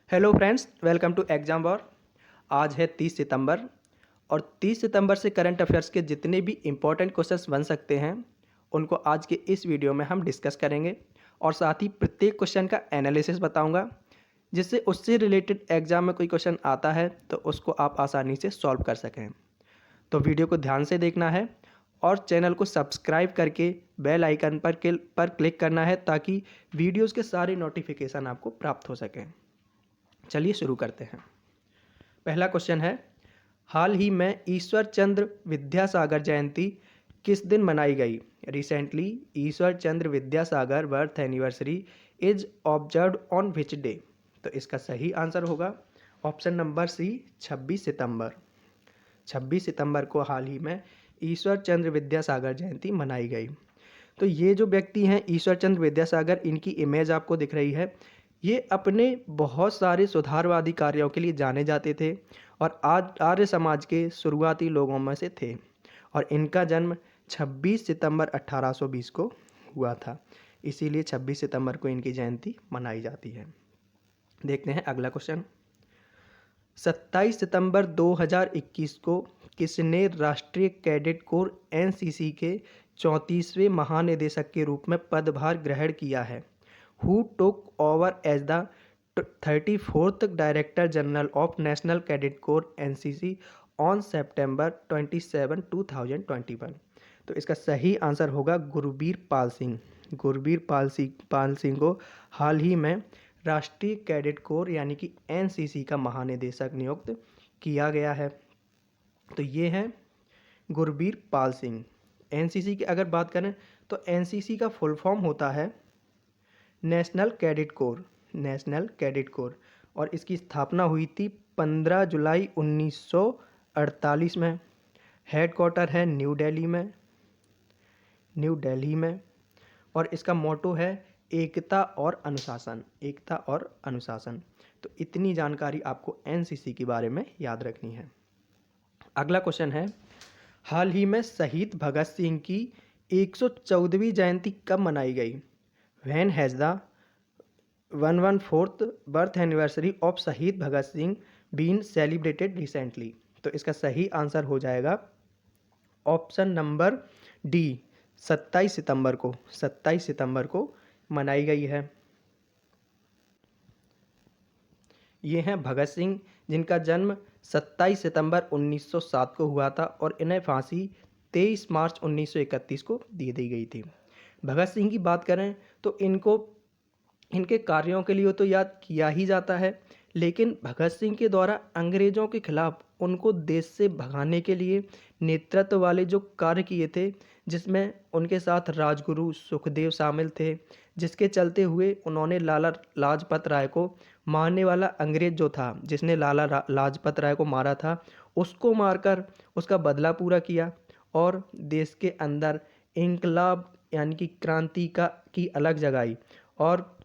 Hello friends, welcome to exam war. आज है 30 सितंबर और 30 सितंबर से करंट अफेयर्स के जितने भी इम्पोर्टेंट क्वेश्चंस बन सकते हैं उनको आज के इस वीडियो में हम डिस्कस करेंगे और साथ ही प्रत्येक क्वेश्चन का एनालिसिस बताऊंगा, जिससे उससे रिलेटेड एग्जाम में कोई क्वेश्चन आता है तो उसको आप आसानी से सॉल्व कर सकें। तो वीडियो को ध्यान से देखना है और चैनल को सब्सक्राइब करके बेल आइकन पर क्लिक करना है ताकि वीडियोज़ के सारे नोटिफिकेशन आपको प्राप्त हो सकें। चलिए शुरू करते हैं। पहला क्वेश्चन है, हाल ही में ईश्वर चंद्र विद्यासागर जयंती किस दिन मनाई गई? Recently Ishwar Chandra Vidyasagar birth anniversary is observed on which day? तो इसका सही आंसर होगा ऑप्शन नंबर सी, 26 सितंबर। 26 सितंबर को हाल ही में ईश्वर चंद्र विद्यासागर जयंती मनाई गई। तो ये जो व्यक्ति हैं ईश्वर चंद्र विद्यासागर, इनकी इमेज आपको दिख रही है। ये अपने बहुत सारे सुधारवादी कार्यों के लिए जाने जाते थे और आज आर्य समाज के शुरुआती लोगों में से थे और इनका जन्म 26 सितंबर 1820 को हुआ था। इसीलिए 26 सितंबर को इनकी जयंती मनाई जाती है। देखते हैं अगला क्वेश्चन। 27 सितंबर 2021 को किसने राष्ट्रीय कैडेट कोर एनसीसी के 34वें महानिदेशक के रूप में पदभार ग्रहण किया है? Who took over as the 34th director general of national cadet corps NCC on September 27, 2021? तो इसका सही आंसर होगा गुरबीर पाल सिंह। गुरबीर पाल सिंह को हाल ही में राष्ट्रीय कैडेट कोर यानी कि एनसीसी का महानिदेशक नियुक्त किया गया है। तो ये है गुरबीर पाल सिंह। एनसीसी की अगर बात करें तो एनसीसी का फुल फॉर्म होता है national cadet core. National cadet core, और इसकी स्थापना हुई थी 15 जुलाई 1948 में। हेडक्वार्टर है न्यू दिल्ली में। और इसका मोटो है एकता और अनुशासन। एकता और अनुशासन। तो इतनी जानकारी आपको एनसीसी के बारे में याद रखनी है। अगला क्वेश्चन है, हाल ही में शहीद भगत सिंह की 114वीं जयंती कब मनाई गई? When has the 114th birth anniversary of शहीद Bhagat Singh been celebrated recently? तो इसका सही आंसर हो जाएगा ऑप्शन नंबर डी, 27 सितंबर को। 27 सितंबर को मनाई गई है। ये हैं भगत सिंह, जिनका जन्म 27 सितंबर 1907 को हुआ था और इन्हें फांसी 23 मार्च 1931 को दे दी गई थी। भगत सिंह की बात करें तो इनको इनके कार्यों के लिए तो याद किया ही जाता है, लेकिन भगत सिंह के द्वारा अंग्रेज़ों के खिलाफ उनको देश से भगाने के लिए नेतृत्व वाले जो कार्य किए थे, जिसमें उनके साथ राजगुरु सुखदेव शामिल थे, जिसके चलते हुए उन्होंने लाला लाजपत राय को मारने वाला अंग्रेज़ जो था, जिसने लाजपत राय को मारा था, उसको मारकर उसका बदला पूरा किया और देश के अंदर इनकलाब यानी कि क्रांति की अलग जगाई। और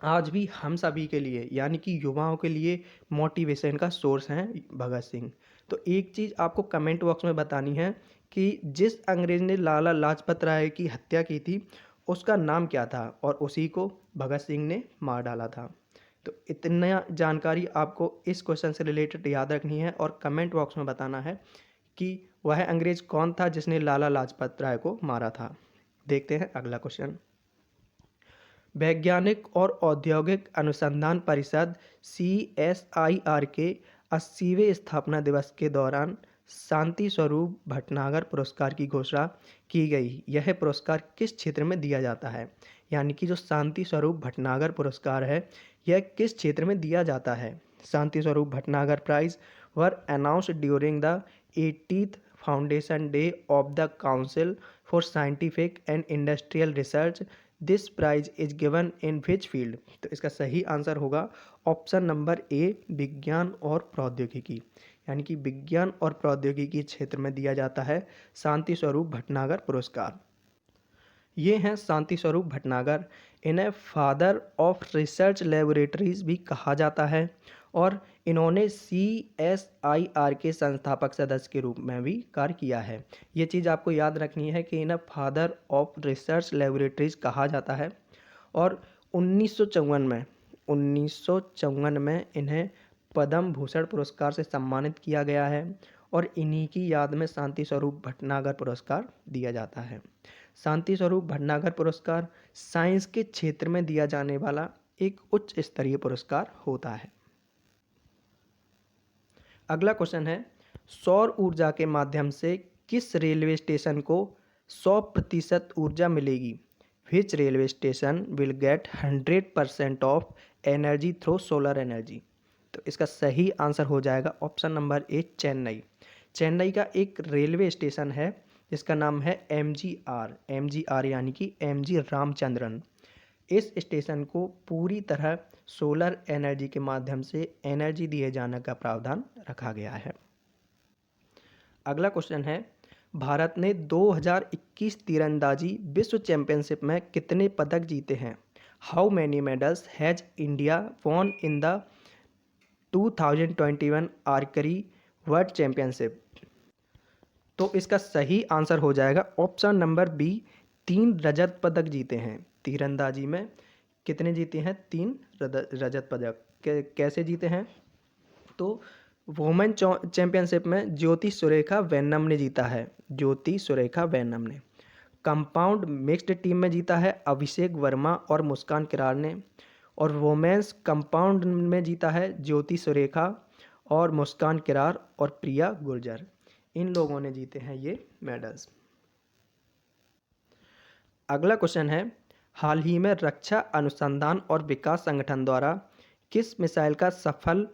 आज भी हम सभी के लिए यानी कि युवाओं के लिए मोटिवेशन का सोर्स हैं भगत सिंह। तो एक चीज़ आपको कमेंट बॉक्स में बतानी है कि जिस अंग्रेज़ ने लाला लाजपत राय की हत्या की थी उसका नाम क्या था, और उसी को भगत सिंह ने मार डाला था। तो इतना जानकारी आपको इस क्वेश्चन से रिलेटेड याद रखनी है और कमेंट बॉक्स में बताना है कि वह अंग्रेज़ कौन था जिसने लाला लाजपत राय को मारा था। देखते हैं अगला क्वेश्चन। वैज्ञानिक और औद्योगिक अनुसंधान परिषद CSIR के 80वें स्थापना दिवस के दौरान शांति स्वरूप भटनागर पुरस्कार की घोषणा की गई। यह पुरस्कार किस क्षेत्र में दिया जाता है? यानी कि जो शांति स्वरूप भटनागर पुरस्कार है यह किस क्षेत्र में दिया जाता है? Shanti Swarup Bhatnagar prize were announced during the 80th foundation day of the council for scientific and industrial research. This prize is given in which field? तो इसका सही आंसर होगा ऑप्शन नंबर ए, विज्ञान और प्रौद्योगिकी। यानी कि विज्ञान और प्रौद्योगिकी क्षेत्र में दिया जाता है शांति स्वरूप भटनागर पुरस्कार। ये हैं शांति स्वरूप भटनागर। इन्हें फादर ऑफ रिसर्च लेबोरेटरीज भी कहा जाता है और इन्होंने CSIR के संस्थापक सदस्य के रूप में भी कार्य किया है। ये चीज़ आपको याद रखनी है कि इन्हें फादर ऑफ रिसर्च लेबोरेटरीज कहा जाता है। और 1954 में 1954 में इन्हें पद्म भूषण पुरस्कार से सम्मानित किया गया है और इन्हीं की याद में शांति स्वरूप भटनागर पुरस्कार दिया जाता है। शांति स्वरूप भटनागर पुरस्कार साइंस के क्षेत्र में दिया जाने वाला एक उच्च स्तरीय पुरस्कार होता है। अगला क्वेश्चन है, सौर ऊर्जा के माध्यम से किस रेलवे स्टेशन को 100% ऊर्जा मिलेगी? विच railway station will get 100% of energy through solar energy? तो इसका सही आंसर हो जाएगा option number A, Chennai. Chennai का एक रेलवे स्टेशन है जिसका नाम है MGR यानी कि MG रामचंद्रन। इस स्टेशन को पूरी तरह सोलर एनर्जी के माध्यम से एनर्जी दिए जाने का प्रावधान रखा गया है। अगला क्वेश्चन है, भारत ने 2021 तीरंदाजी विश्व चैंपियनशिप में कितने पदक जीते हैं? How many medals has India won in the 2021 archery world championship? तो इसका सही आंसर हो जाएगा ऑप्शन नंबर बी, 3 रजत पदक जीते हैं। तीरंदाजी में कितने जीते हैं? 3 रजत पदक। कैसे जीते हैं? तो वुमेन चैंपियनशिप में ज्योति सुरेखा वेन्नम ने जीता है, ज्योति सुरेखा वेन्नम ने। कंपाउंड मिक्स्ड टीम में जीता है अभिषेक वर्मा और मुस्कान किरार ने, और वुमेन्स कंपाउंड में जीता है ज्योति सुरेखा और मुस्कान किरार और प्रिया गुर्जर। इन लोगों ने जीते हैं ये मेडल्स। अगला क्वेश्चन है, हाल ही में रक्षा अनुसंधान और विकास संगठन द्वारा किस मिसाइल का सफल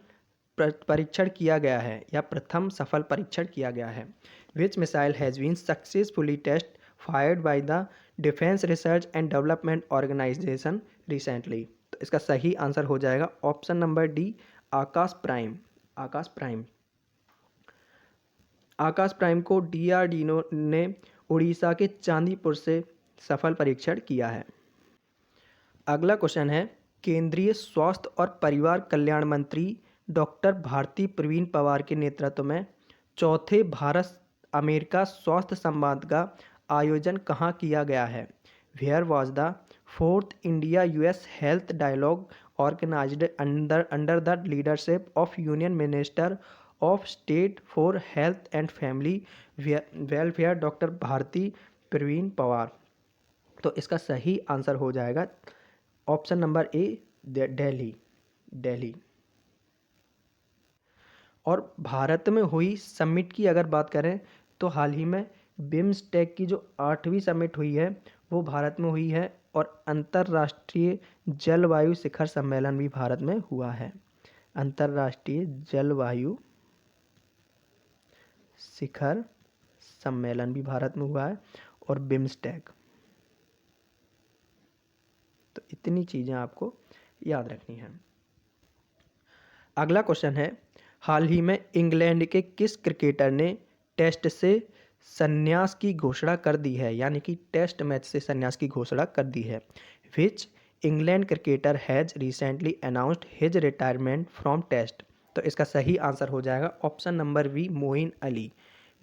परीक्षण किया गया है या प्रथम सफल परीक्षण किया गया है? Which missile has been successfully test fired by the defence research and development organisation recently? तो इसका सही आंसर हो जाएगा option number D, Akash prime. Akash prime Akash prime को DRDO ने उड़ीसा के चांदीपुर से सफल परीक्षण किया है। अगला क्वेश्चन है, केंद्रीय स्वास्थ्य और परिवार कल्याण मंत्री डॉक्टर भारती प्रवीण पवार के नेतृत्व में चौथे भारत अमेरिका स्वास्थ्य संवाद का आयोजन कहाँ किया गया है? Where was the 4th India US health dialogue organised under the leadership of union minister of state for health and family welfare doctor Bharati Pravin Pawar? तो इसका सही आंसर हो जाएगा ऑप्शन नंबर ए, दिल्ली। और भारत में हुई समिट की अगर बात करें तो हाल ही में बिम्स्टेक की जो 8वीं समिट हुई है वो भारत में हुई है, और अंतर्राष्ट्रीय जलवायु शिखर सम्मेलन भी भारत में हुआ है। अंतर्राष्ट्रीय जलवायु शिखर सम्मेलन भी भारत में हुआ है और बिम्स्टेक। तो इतनी चीज़ें आपको याद रखनी है। अगला क्वेश्चन है, हाल ही में इंग्लैंड के किस क्रिकेटर ने टेस्ट से संन्यास की घोषणा कर दी है, यानी कि टेस्ट मैच से संन्यास की घोषणा कर दी है? Which England cricketer has recently announced his retirement from test? तो इसका सही आंसर हो जाएगा option number B, Moeen Ali.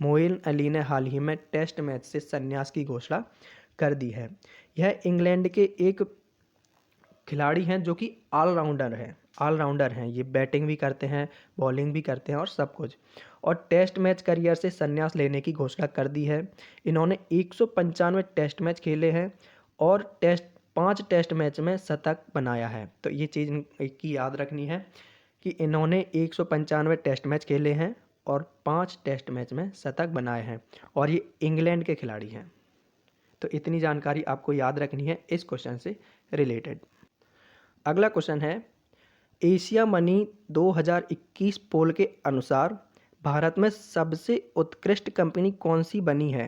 Moeen Ali ने हाल ही में टेस्ट मैच से संन्यास की घोषणा कर दी है। यह इंग्लैंड के एक खिलाड़ी हैं जो कि ऑलराउंडर हैं। ये बैटिंग भी करते हैं, बॉलिंग भी करते हैं और सब कुछ, और टेस्ट मैच करियर से संन्यास लेने की घोषणा कर दी है। इन्होंने 195 टेस्ट मैच खेले हैं और 5 टेस्ट मैच में शतक बनाया है। तो ये चीज़ की याद रखनी है कि इन्होंने 195 टेस्ट मैच खेले हैं और 5 टेस्ट मैच में शतक बनाए हैं, और ये इंग्लैंड के खिलाड़ी हैं। तो इतनी जानकारी आपको याद रखनी है इस क्वेश्चन से रिलेटेड। अगला क्वेश्चन है, एशिया मनी 2021 पोल के अनुसार भारत में सबसे उत्कृष्ट कंपनी कौन सी बनी है?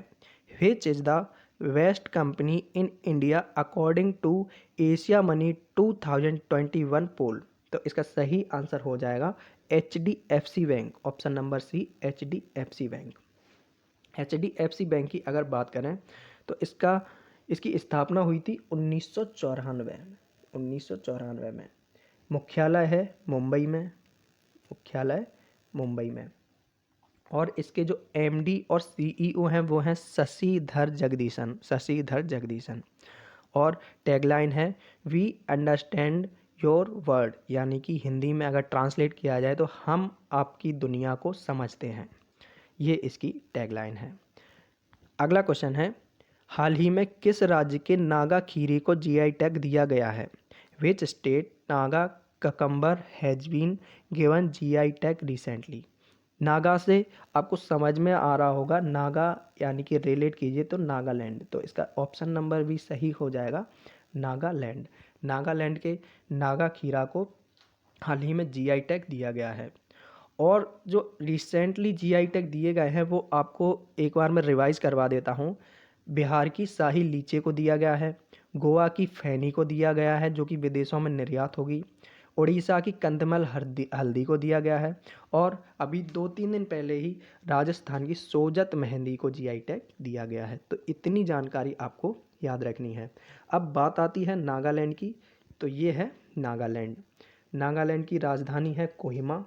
Which is the best company in India according to Asia money 2021 poll? तो इसका सही आंसर हो जाएगा HDFC bank, option number C, HDFC bank. HDFC bank की अगर बात करें तो इसकी स्थापना हुई थी 1994 में। मुख्यालय है मुंबई में, और इसके जो MD और CEO हैं वो हैं शशिधर जगदीशन, और टैगलाइन है वी अंडरस्टैंड योर वर्ल्ड, यानी कि हिंदी में अगर ट्रांसलेट किया जाए तो हम आपकी दुनिया को समझते हैं। ये इसकी टैगलाइन है। अगला क्वेश्चन है, हाल ही में किस राज्य के नागा खीरे को जीआई टैग दिया गया है? Which state Naga cucumber has been given GI tag recently? Naga से आपको समझ में आ रहा होगा, नागा यानी कि रिलेट कीजिए तो नागालैंड, तो इसका ऑप्शन नंबर भी सही हो जाएगा, नागालैंड। नागालैंड के नागा खीरा को हाल ही में जीआई टैग दिया गया है। और जो रिसेंटली जीआई टैग दिए गए हैं वो आपको एक बार मैं रिवाइज करवा देता हूँ। बिहार की शाही लीची को दिया गया है, गोवा की फैनी को दिया गया है जो कि विदेशों में निर्यात होगी, उड़ीसा की कंदमल हल्दी को दिया गया है, और अभी 2-3 दिन पहले ही राजस्थान की सोजत मेहंदी को जीआई टैग दिया गया है। तो इतनी जानकारी आपको याद रखनी है। अब बात आती है नागालैंड की, तो ये है नागालैंड। नागालैंड की राजधानी है कोहिमा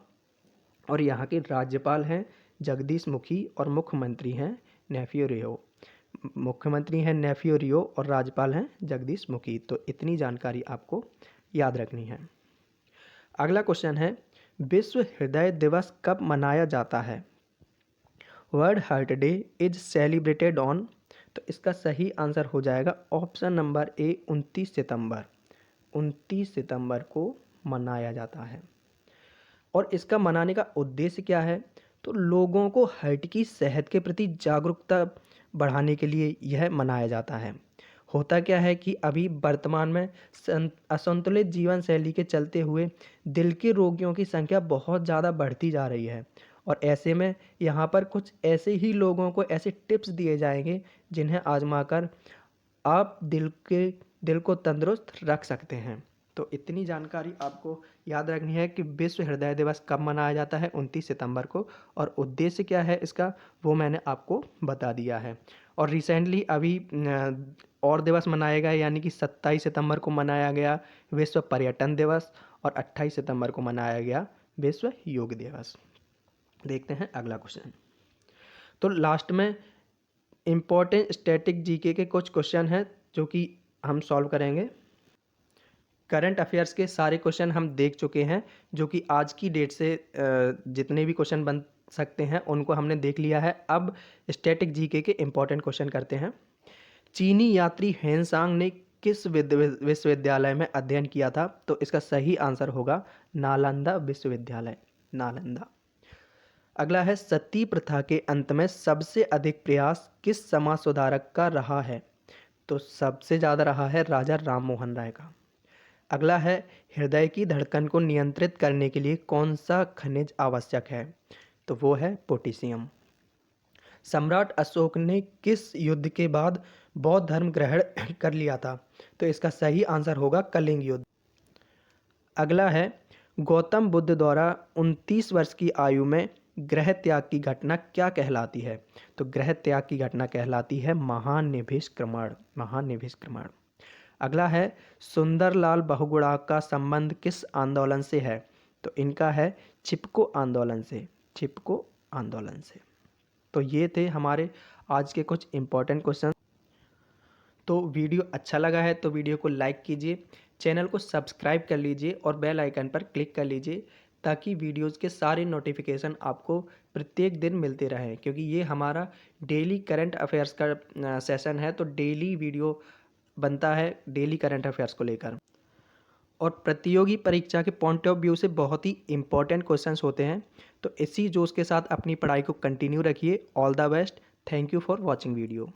और यहाँ के राज्यपाल हैं जगदीश मुखी और मुख्यमंत्री हैं नेफ्यू रियो। मुख्यमंत्री हैं नेफ्यू रियो और राज्यपाल हैं जगदीश मुखी। तो इतनी जानकारी आपको याद रखनी है। अगला क्वेश्चन है, विश्व हृदय दिवस कब मनाया जाता है? World heart day is celebrated on, तो इसका सही आंसर हो जाएगा ऑप्शन नंबर ए 29 सितंबर। 29 सितंबर को मनाया जाता है। और इसका मनाने का उद्देश्य क्या है? तो लोगों को हार्ट की सेहत के प्रति जागरूकता बढ़ाने के लिए यह मनाया जाता है। होता क्या है कि अभी वर्तमान में असंतुलित जीवन शैली के चलते हुए दिल के रोगियों की संख्या बहुत ज़्यादा बढ़ती जा रही है, और ऐसे में यहाँ पर कुछ ऐसे ही लोगों को ऐसे टिप्स दिए जाएंगे जिन्हें आजमाकर आप दिल को तंदुरुस्त रख सकते हैं। तो इतनी जानकारी आपको याद रखनी है कि विश्व हृदय दिवस कब मनाया जाता है, 29 सितंबर को, और उद्देश्य क्या है इसका वो मैंने आपको बता दिया है। और रिसेंटली अभी और दिवस मनाए गए, यानी कि 27 सितंबर को मनाया गया विश्व पर्यटन दिवस और 28 सितंबर को मनाया गया विश्व योग दिवस। देखते हैं अगला क्वेश्चन। तो लास्ट में इम्पोर्टेंट स्टैटिक जीके के कुछ क्वेश्चन हैं जो कि हम सॉल्व करेंगे। करंट अफेयर्स के सारे क्वेश्चन हम देख चुके हैं, जो कि आज की डेट से जितने भी क्वेश्चन बन सकते हैं उनको हमने देख लिया है। अब स्टैटिक जीके के इम्पोर्टेंट क्वेश्चन करते हैं। चीनी यात्री हेनसांग ने किस विश्वविद्यालय में अध्ययन किया था? तो इसका सही आंसर होगा नालंदा विश्वविद्यालय, नालंदा। अगला है, सती प्रथा के अंत में सबसे अधिक प्रयास किस समाज सुधारक का रहा है? तो सबसे ज़्यादा रहा है राजा राम मोहन राय का। अगला है, हृदय की धड़कन को नियंत्रित करने के लिए कौन सा खनिज आवश्यक है? तो वो है पोटेशियम। सम्राट अशोक ने किस युद्ध के बाद बौद्ध धर्म ग्रहण कर लिया था? तो इसका सही आंसर होगा कलिंग युद्ध। अगला है, गौतम बुद्ध द्वारा 29 वर्ष की आयु में गृह त्याग की घटना क्या कहलाती है? तो गृह त्याग की घटना कहलाती है महानिभिष्क्रमण, महानिभिष्क्रमण। अगला है, सुंदरलाल बहुगुणा का संबंध किस आंदोलन से है? तो इनका है चिपको आंदोलन से, चिपको आंदोलन से। तो ये थे हमारे आज के कुछ इम्पोर्टेंट क्वेश्चन। तो वीडियो अच्छा लगा है तो वीडियो को लाइक कीजिए, चैनल को सब्सक्राइब कर लीजिए और बेल आइकन पर क्लिक कर लीजिए ताकि वीडियोस के सारे नोटिफिकेशन आपको प्रत्येक दिन मिलते रहें, क्योंकि ये हमारा डेली करंट अफेयर्स का सेशन है। तो डेली वीडियो बनता है डेली करंट अफेयर्स को लेकर, और प्रतियोगी परीक्षा के पॉइंट ऑफ व्यू से बहुत ही इंपॉर्टेंट क्वेश्चंस होते हैं। तो इसी जोश के साथ अपनी पढ़ाई को कंटिन्यू रखिए। All the best. Thank you for watching video.